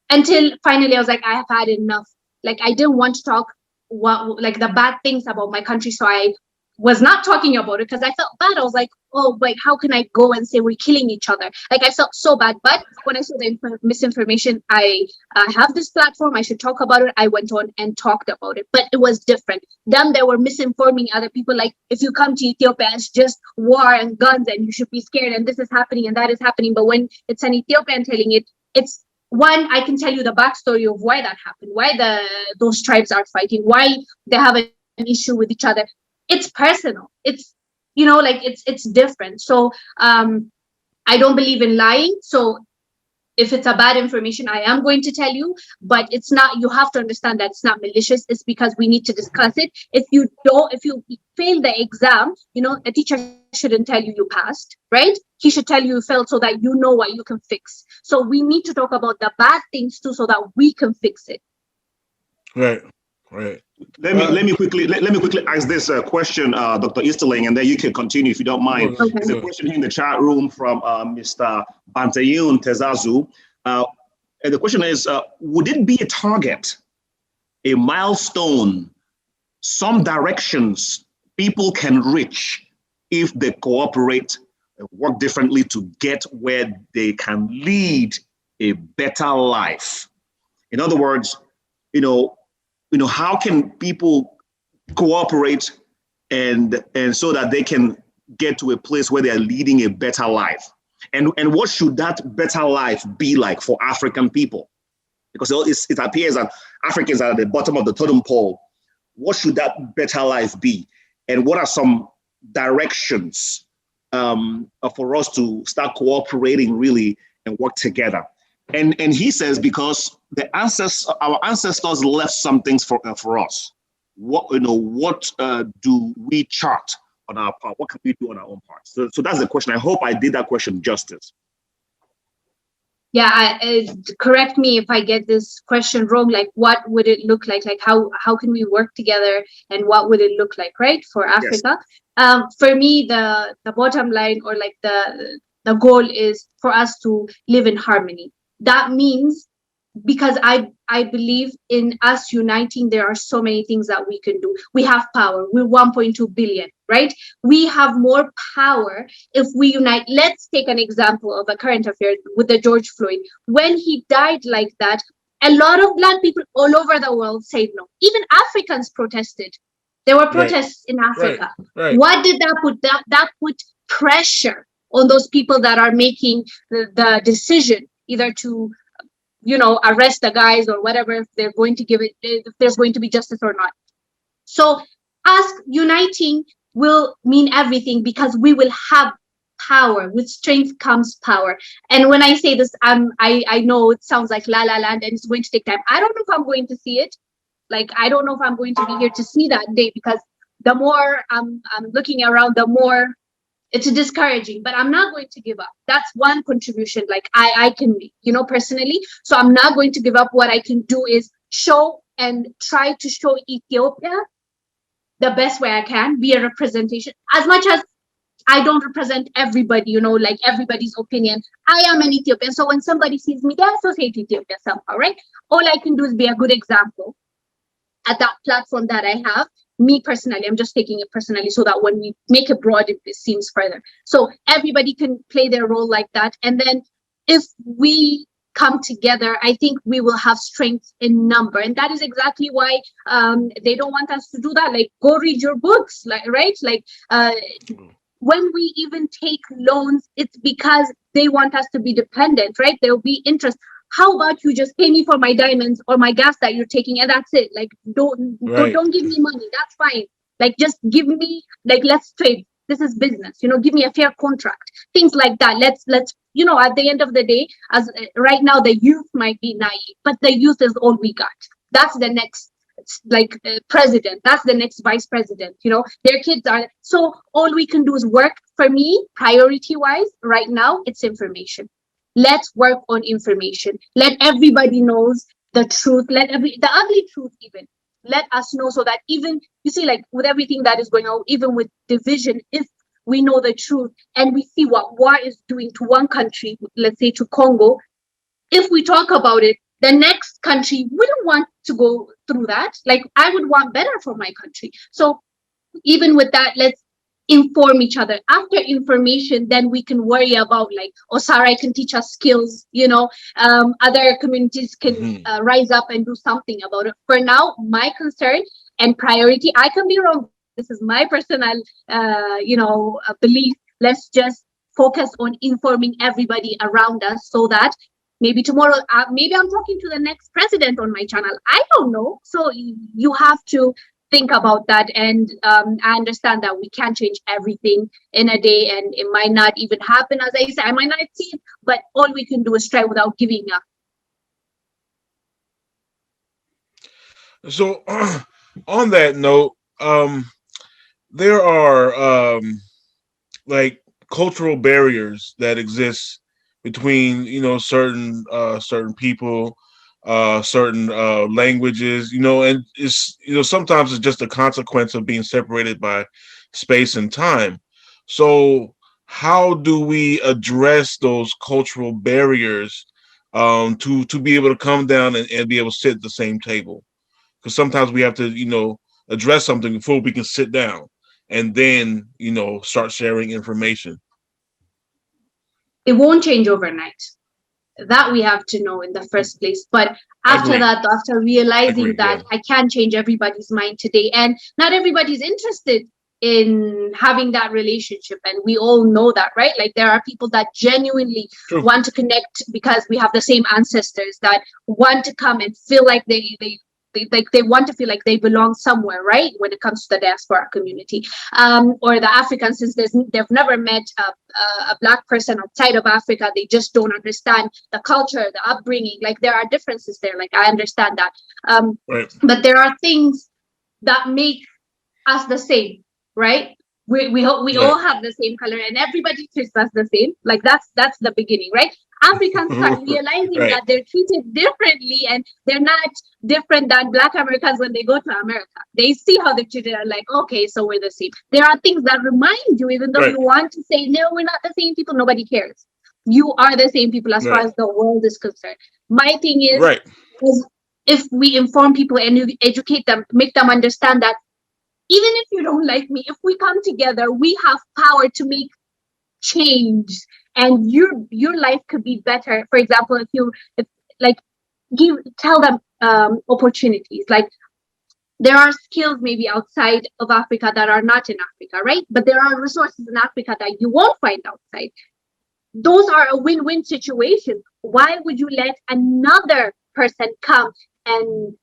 until finally I was like, I have had enough. Like, I didn't want to talk the bad things about my country, so I was not talking about it because I felt bad. I was like, oh, like, how can I go and say we're killing each other? Like, I felt so bad. But when I saw the misinformation, I have this platform, I should talk about it. I went on and talked about it, but it was different. Then they were misinforming other people, like, if you come to Ethiopia, it's just war and guns and you should be scared and this is happening and that is happening. But when it's an Ethiopian telling it, it's one, I can tell you the backstory of why that happened, why those tribes are fighting, why they have an issue with each other. It's personal. It's, it's different. So I don't believe in lying. So if it's a bad information, I am going to tell you, but it's not, you have to understand that it's not malicious. It's because we need to discuss it. If you fail the exam, a teacher shouldn't tell you passed, right? He should tell you failed so that you know what you can fix. So we need to talk about the bad things too, so that we can fix it. Right. Let me quickly ask this question, Dr. Easterling, and then you can continue if you don't mind. Okay. There's a question here in the chat room from Mr. Bantayun Tezazu. And the question is, would it be a target, a milestone, some directions people can reach if they cooperate and work differently to get where they can lead a better life? In other words, how can people cooperate and so that they can get to a place where they are leading a better life? And what should that better life be like for African people? Because it appears that Africans are at the bottom of the totem pole. What should that better life be? And what are some directions for us to start cooperating really and work together. And he says because our ancestors left some things for us. What do we chart on our part? What can we do on our own part? So that's the question. I hope I did that question justice. Yeah, correct me if I get this question wrong. Like, what would it look like? Like, how can we work together, and what would it look like, right, for Africa? Yes. For me, the bottom line, or like the goal, is for us to live in harmony. That means, because I believe in us uniting, there are so many things that we can do. We have power. We're 1.2 billion, right? We have more power if we unite. Let's take an example of a current affair with the George Floyd. When he died like that, a lot of Black people all over the world said no. Even Africans protested. There were protests in Africa. Right. What did that put? That put pressure on those people that are making the decision, either to arrest the guys or whatever, if they're going to if there's going to be justice or not. So us uniting will mean everything, because we will have power. With strength comes power. And when I say this, I know it sounds like la la land and it's going to take time. I don't know if I'm going to see it. Like, I don't know if I'm going to be here to see that day, because the more I'm looking around, the more it's discouraging. But I'm not going to give up. That's one contribution like I can make, personally. So I'm not going to give up. What I can do is show and try to show Ethiopia the best way I can, be a representation. As much as I don't represent everybody, like everybody's opinion, I am an Ethiopian. So when somebody sees me, they associate Ethiopia somehow, right? All I can do is be a good example at that platform that I have. Me personally, I'm just taking it personally, so that when we make it broad, it seems further. So everybody can play their role like that. And then if we come together, I think we will have strength in number. And that is exactly why they don't want us to do that. Like, go read your books, right? When we even take loans, it's because they want us to be dependent, right? There'll be interest. How about you just pay me for my diamonds or my gas that you're taking, and that's it? Like, don't give me money. That's fine. Like, just give me, like, let's trade. This is business. Give me a fair contract. Things like that. Let's at the end of the day, as right now, the youth might be naive, but the youth is all we got. That's the next president. That's the next vice president. Their kids are. So all we can do is work. For me, priority wise, right now, it's information. Let's work on information. Let everybody knows the truth. The ugly truth even. Let us know, so that even, you see, like with everything that is going on, even with division, if we know the truth and we see what war is doing to one country, let's say to Congo, if we talk about it, the next country wouldn't want to go through that. Like, I would want better for my country. So even with that, let's inform each other. After information, then we can worry about, like, Ossiri can teach us skills, other communities can rise up and do something about it. For now, my concern and priority, I can be wrong, this is my personal belief, let's just focus on informing everybody around us, so that maybe tomorrow, maybe I'm talking to the next president on my channel. I don't know. So you have to think about that. And I understand that we can't change everything in a day, and it might not even happen. As I said, I might not see it, but all we can do is try without giving up. So on that note, there are like cultural barriers that exist between certain people, certain languages, and it's sometimes it's just a consequence of being separated by space and time. So how do we address those cultural barriers to be able to come down and be able to sit at the same table? Because sometimes we have to address something before we can sit down and then start sharing information. It won't change overnight. That we have to know in the first place. But after that, after realizing that I can't change everybody's mind today, and not everybody's interested in having that relationship, and we all know that, right? Like, there are people that genuinely want to connect because we have the same ancestors, that want to come and feel like they they want to feel like they belong somewhere, right? When it comes to the diaspora community, or the Africans, since they've never met a Black person outside of Africa, they just don't understand the culture, the upbringing. Like there are differences there. Like I understand that, Right. but there are things that make us the same, right? We all have the same color and everybody treats us the same. Like that's the beginning, right? Africans start realizing Right. that they're treated differently and they're not different than Black Americans when they go to America. They see how they're treated and like, okay, so we're the same. There are things that remind you, even though Right. you want to say, no, we're not the same people, nobody cares. You are the same people as far as the world is concerned. My thing is, Right. if we inform people and you educate them, make them understand that even if you don't like me, if we come together, we have power to make change, and your life could be better. For example, if like tell them opportunities. Like there are skills maybe outside of Africa that are not in Africa, right? But there are resources in Africa that you won't find outside. Those are a win-win situation. Why would you let another person come and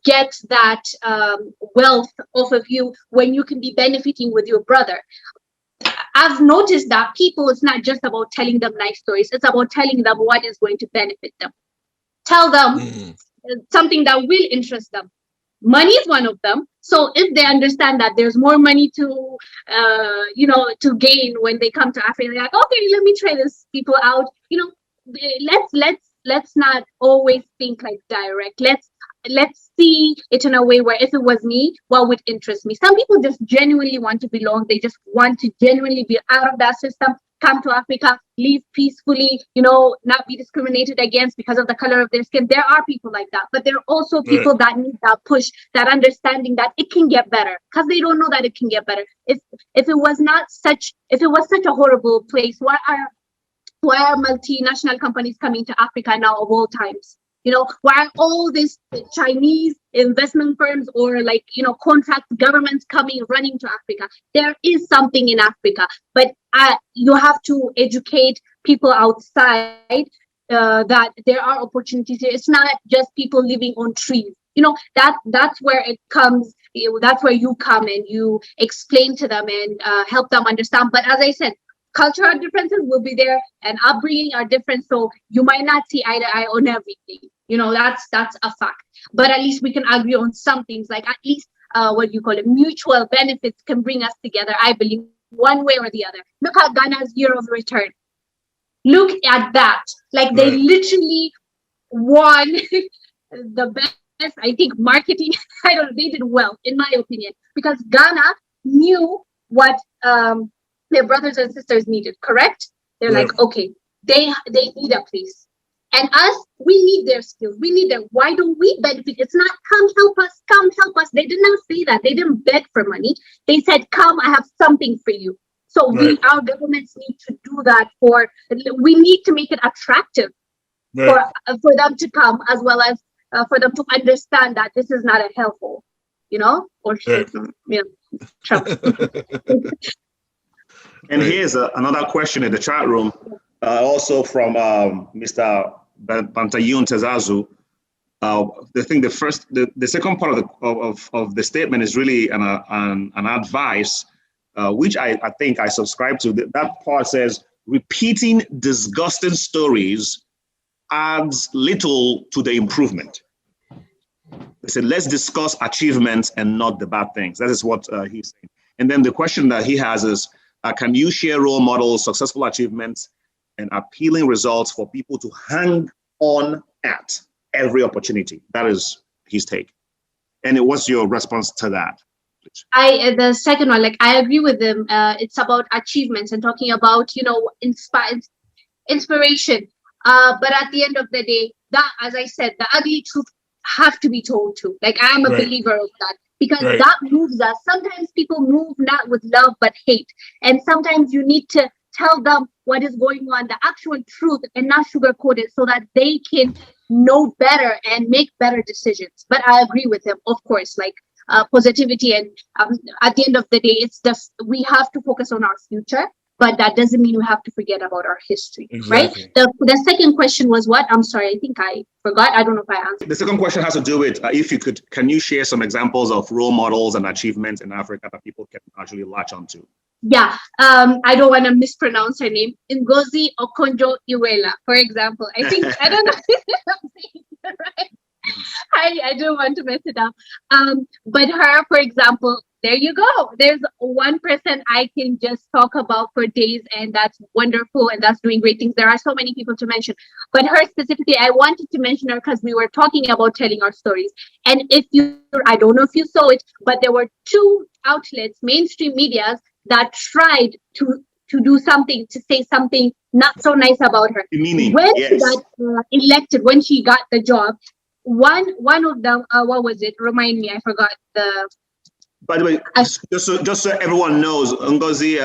get that wealth off of you when you can be benefiting with your brother? I've noticed that people, it's not just about telling them nice stories, it's about telling them what is going to benefit them. Tell them something that will interest them. Money is one of them. So if they understand that there's more money to gain when they come to Africa, they're like, okay, let me try this people out. Let's not always think like direct. Let's see it in a way where if it was me, what would interest me? Some people just genuinely want to belong. They just want to genuinely be out of that system, come to Africa, live peacefully, not be discriminated against because of the color of their skin. There are people like that, but there are also people that need that push, that understanding that it can get better, because they don't know that it can get better. If it was such a horrible place, why are multinational companies coming to Africa now of all times? Why are all these Chinese investment firms or contract governments running to Africa? There is something in Africa, but you have to educate people outside that there are opportunities here. It's not just people living on trees. That's where it comes. That's where you come and you explain to them and help them understand. But as I said, cultural differences will be there and upbringing are different. So you might not see eye to eye on everything. That's a fact. But at least we can agree on some things, like at least mutual benefits can bring us together, I believe, one way or the other. Look at Ghana's year of return. Look at that. Like they literally won the best, I think, marketing. They did well, in my opinion, because Ghana knew what their brothers and sisters needed, correct? They're like, okay, they need a place. And us, we need their skills. We need them. Why don't we benefit? It's not come help us, come help us. They did not say that. They didn't beg for money. They said, come, I have something for you. So our governments need to do that. We need to make it attractive for them to come, as well as for them to understand that this is not a hellhole, or Trump. And here's another question in the chat room, also from Mr. Bantayun Tezazu. I think the second part of the statement is really an advice, which I think I subscribe to. That part says, repeating disgusting stories adds little to the improvement. They said, let's discuss achievements and not the bad things. That is what he's saying. And then the question that he has is, can you share role models, successful achievements, and appealing results for people to hang on at every opportunity? That is his take. And what's your response to that? The second one, I agree with him. It's about achievements and talking about, inspiration. But at the end of the day, that, as I said, the ugly truth have to be told too. I'm a believer of that, because that moves us. Sometimes people move not with love, but hate. And sometimes you need to tell them what is going on, the actual truth, and not sugarcoat it, so that they can know better and make better decisions. But I agree with him, of course, positivity. And at the end of the day, it's just, we have to focus on our future. but that doesn't mean we have to forget about our history, Exactly. right? The second question was what? I'm sorry, I think I forgot. I don't know if I answered. The second question has to do with if you could, can you share some examples of role models and achievements in Africa that people can actually latch onto? Yeah, I don't want to mispronounce her name. Ngozi Okonjo-Iweala, for example. I think, I don't know if I'm saying it right. I don't want to mess it up. But her, for example, there you go. There's one person I can just talk about for days, and that's wonderful, and that's doing great things. There are so many people to mention, but her specifically, I wanted to mention her because we were talking about telling our stories. And if you, I don't know if you saw it, but there were two outlets, mainstream medias, that tried to do something, to say something not so nice about her. Meaning, when yes. she got elected, when she got the job, one of them, what was it? Remind me, I forgot the. By the way, just so everyone knows, Ngozi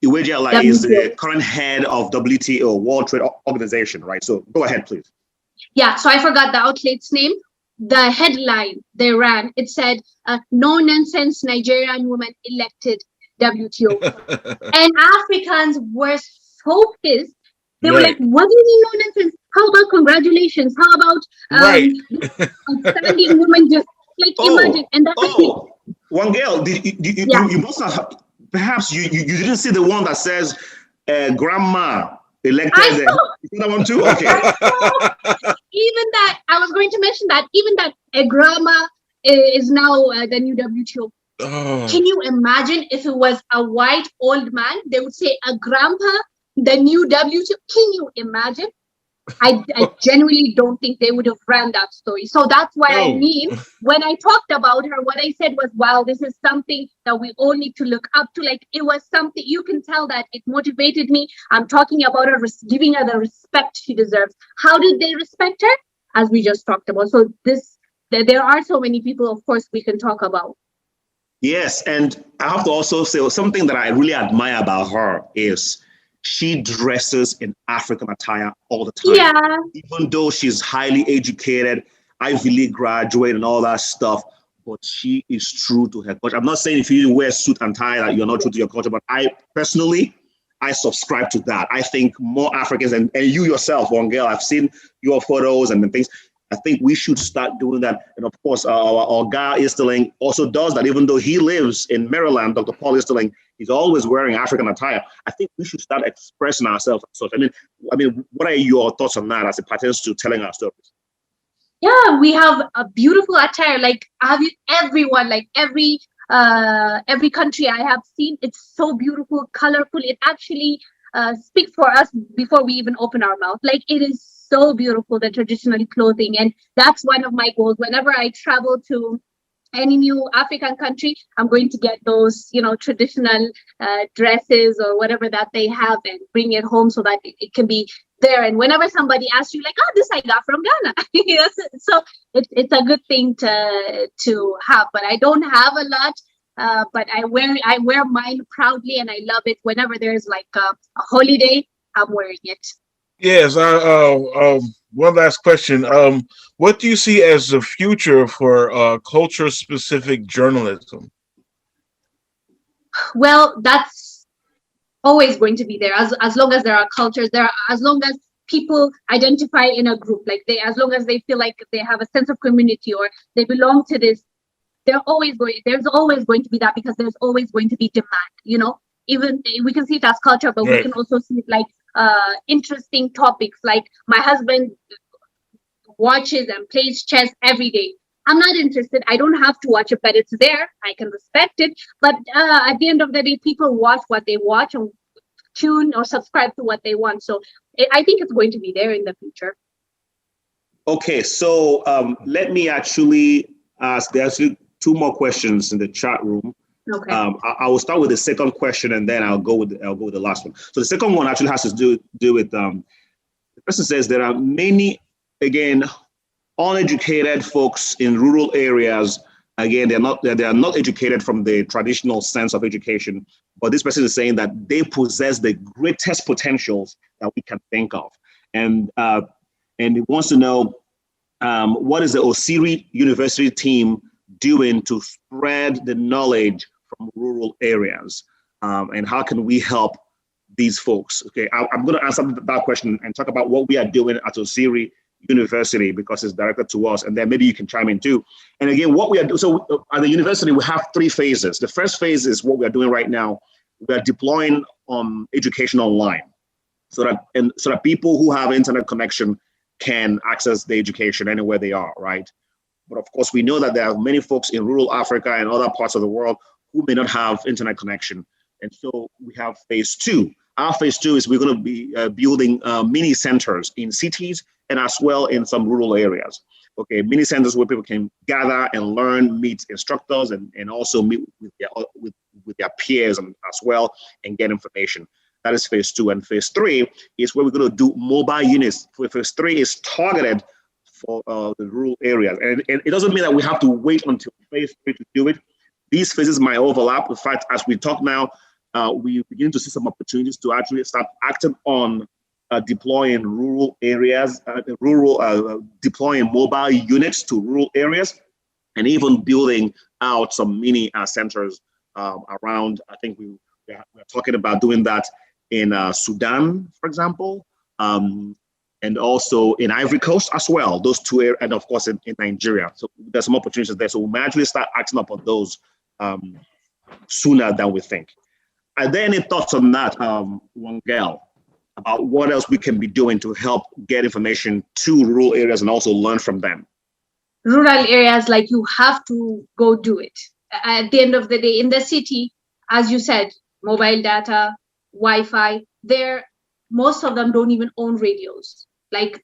Iweala is the current head of WTO, World Trade Organization, right? So go ahead, please. Yeah, so I forgot the outlet's name. The headline they ran, it said, "No nonsense Nigerian woman elected WTO." And Africans were so pissed. They were like, "What do you mean no nonsense? How about congratulations? How about outstanding woman just like imagine?" And that's Wongel, you must have, perhaps you didn't see the one that says grandma elected. That one too? Okay. Even that, I was going to mention that, even that a grandma is now the new WTO. Oh. Can you imagine if it was a white old man? They would say a grandpa, the new WTO. Can you imagine? I genuinely don't think they would have ran that story. So that's why I mean, when I talked about her, what I said was, wow, this is something that we all need to look up to. Like, it was something, you can tell that it motivated me. I'm talking about her, giving her the respect she deserves. How did they respect her? As we just talked about. So there are so many people, of course, we can talk about. Yes, and I have to also say something that I really admire about her is she dresses in African attire all the time. Yeah. Even though she's highly educated, Ivy League graduate and all that stuff, but she is true to her culture. I'm not saying if you wear suit and tie that you're not true to your culture, but I personally, I subscribe to that. I think more Africans, and you yourself, Wongel, I've seen your photos and the things. I think we should start doing that. And of course, our guy Easterling also does that, even though he lives in Maryland. Dr. Paul Easterling, he's always wearing African attire. I think we should start expressing ourselves. So, I mean, what are your thoughts on that as it pertains to telling our stories? Yeah, we have a beautiful attire. Like, everyone, like every country I have seen, it's so beautiful, colorful. It actually speaks for us before we even open our mouth. Like, it is so beautiful, the traditional clothing. And that's one of my goals. Whenever I travel to any new African country, I'm going to get those, traditional dresses or whatever that they have and bring it home so that it can be there. And whenever somebody asks you, like, "Oh, this I got from Ghana." So it's a good thing to have. But I don't have a lot. But I wear mine proudly, and I love it. Whenever there's like a holiday, I'm wearing it. Yes. One last question. What do you see as the future for culture-specific journalism? Well, that's always going to be there. As long as there are cultures, as long as people identify in a group, like as long as they feel like they have a sense of community or they belong to this, there's always going to be that, because there's always going to be demand. Even we can see it as culture, but we can also see it like interesting topics. Like, my husband watches and plays chess every day. I'm not interested. I don't have to watch it, but it's there. I can respect it. But at the end of the day, people watch what they watch and tune or subscribe to what they want. So I think it's going to be there in the future. Okay, so let me actually ask. There's two more questions in the chat room. Okay. I will start with the second question, and then I'll go with the last one. So the second one actually has to do with the person says there are many, again, uneducated folks in rural areas. Again, they are not educated from the traditional sense of education, but this person is saying that they possess the greatest potentials that we can think of, and he wants to know what is the Ossiri University team doing to spread the knowledge from rural areas. and how can we help these folks? Okay, I'm going to answer that question and talk about what we are doing at Ossiri University because it's directed to us, and then maybe you can chime in too. And again, what we are doing, so at the university, we have 3 phases. The first phase is what we are doing right now. We are deploying education online so that people who have internet connection can access the education anywhere they are, right? But of course, we know that there are many folks in rural Africa and other parts of the world who may not have internet connection. And so we have phase 2. Our phase 2 is we're going to be building mini centers in cities and as well in some rural areas. Okay, mini centers where people can gather and learn, meet instructors, and also meet with their peers and as well and get information. That is phase 2. And phase 3 is where we're going to do mobile units. Phase 3 is targeted for the rural areas. And it doesn't mean that we have to wait until phase 3 to do it. These phases might overlap. In fact, as we talk now, we begin to see some opportunities to actually start acting on deploying rural areas, deploying mobile units to rural areas, and even building out some mini centers around. I think we're talking about doing that in Sudan, for example, and also in Ivory Coast as well. Those 2 areas, and of course in Nigeria. So there's some opportunities there. So we might actually start acting upon those sooner than we think. Are there any thoughts on that, Wongel, about what else we can be doing to help get information to rural areas and also learn from them? Rural areas, like, you have to go do it. At the end of the day, in the city, as you said, mobile data, Wi-Fi, most of them don't even own radios. Like,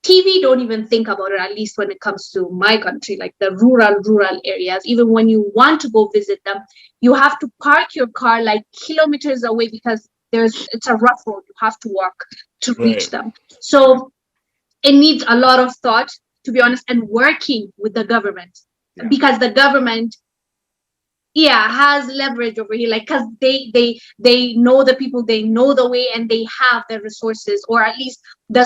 TV don't even think about it, at least when it comes to my country, like the rural areas. Even when you want to go visit them, you have to park your car like kilometers away because it's a rough road. You have to walk to reach them. So it needs a lot of thought, to be honest, and working with the government, because the government has leverage over here, like, because they know the people, they know the way, and they have the resources, or at least the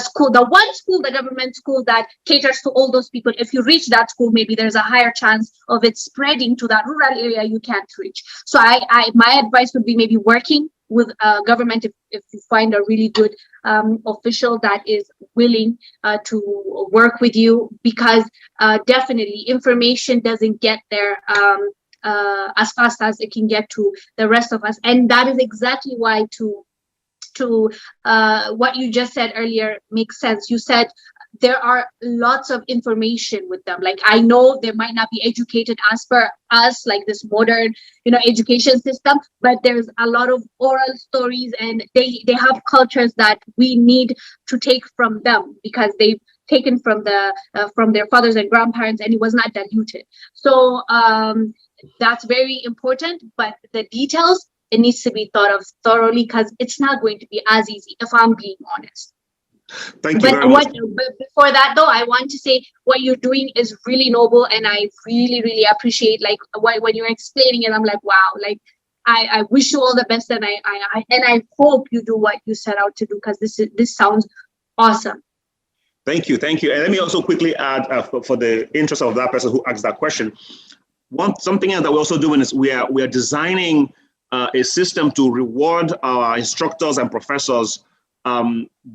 government school that caters to all those people. If you reach that school, maybe there's a higher chance of it spreading to that rural area you can't reach. So my advice would be maybe working with government if you find a really good official that is willing to work with you, because definitely information doesn't get there as fast as it can get to the rest of us. And that is exactly why to what you just said earlier makes sense. You said there are lots of information with them. Like, I know they might not be educated as per us, like this modern, education system, but there's a lot of oral stories, and they have cultures that we need to take from them, because they've taken from their fathers and grandparents, and it was not diluted. So that's very important, but the details, it needs to be thought of thoroughly, because it's not going to be as easy, if I'm being honest. Thank you very much. But before that, though, I want to say what you're doing is really noble, and I really, really appreciate, like, when you're explaining it, I'm like, wow, like, I wish you all the best, and I hope you do what you set out to do, because this sounds awesome. Thank you. And let me also quickly add, for the interest of that person who asked that question, something else that we're also doing is we are designing a system to reward our instructors and professors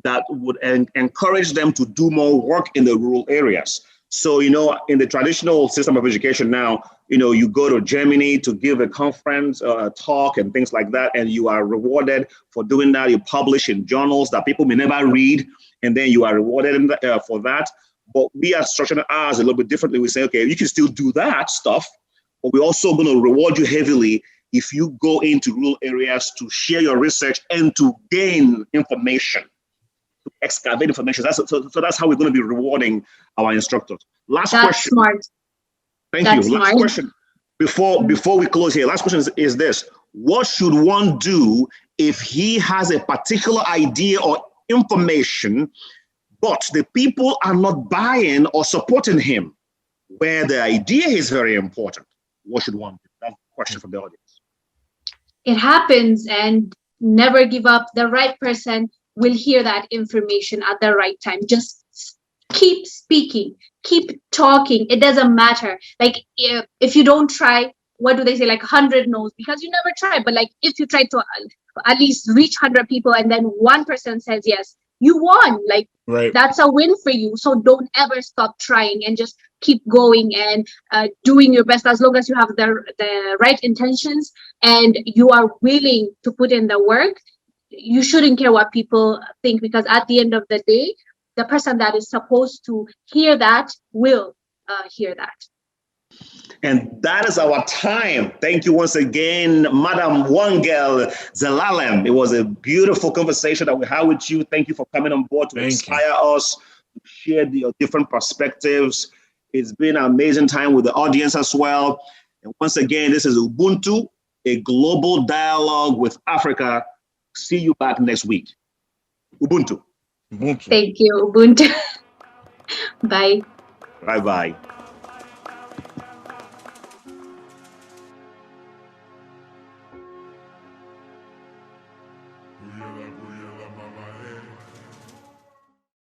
that would encourage them to do more work in the rural areas. So, in the traditional system of education now, you go to Germany to give a conference, a talk, and things like that, and you are rewarded for doing that. You publish in journals that people may never read, and then you are rewarded for that. But we are structuring ours a little bit differently. We say, okay, you can still do that stuff, but we're also going to reward you heavily if you go into rural areas to share your research and to gain information, to excavate information. So that's how we're going to be rewarding our instructors. Last question. Smart. Thank you. Last question. Before we close here, last question is this. What should one do if he has a particular idea or information, but the people are not buying or supporting him, where the idea is very important? What should one do? That's a question from the audience. It happens, and never give up. The right person will hear that information at the right time. Just keep speaking, keep talking. It doesn't matter. Like, if you don't try, what do they say, like 100 no's because you never try. But like if you try to at least reach 100 people and then one person says yes, you won. Like that's a win for you. So don't ever stop trying and just keep going and doing your best. As long as you have the right intentions and you are willing to put in the work, you shouldn't care what people think, because at the end of the day, the person that is supposed to hear that will hear that. And that is our time. Thank you once again, Madam Wongel, Zelalem. It was a beautiful conversation that we had with you. Thank you for coming on board to inspire us, to share your different perspectives. It's been an amazing time with the audience as well. And once again, this is Ubuntu, a global dialogue with Africa. See you back next week. Ubuntu. Ubuntu. Thank you, Ubuntu. Bye. Bye-bye. Booyala, booyala,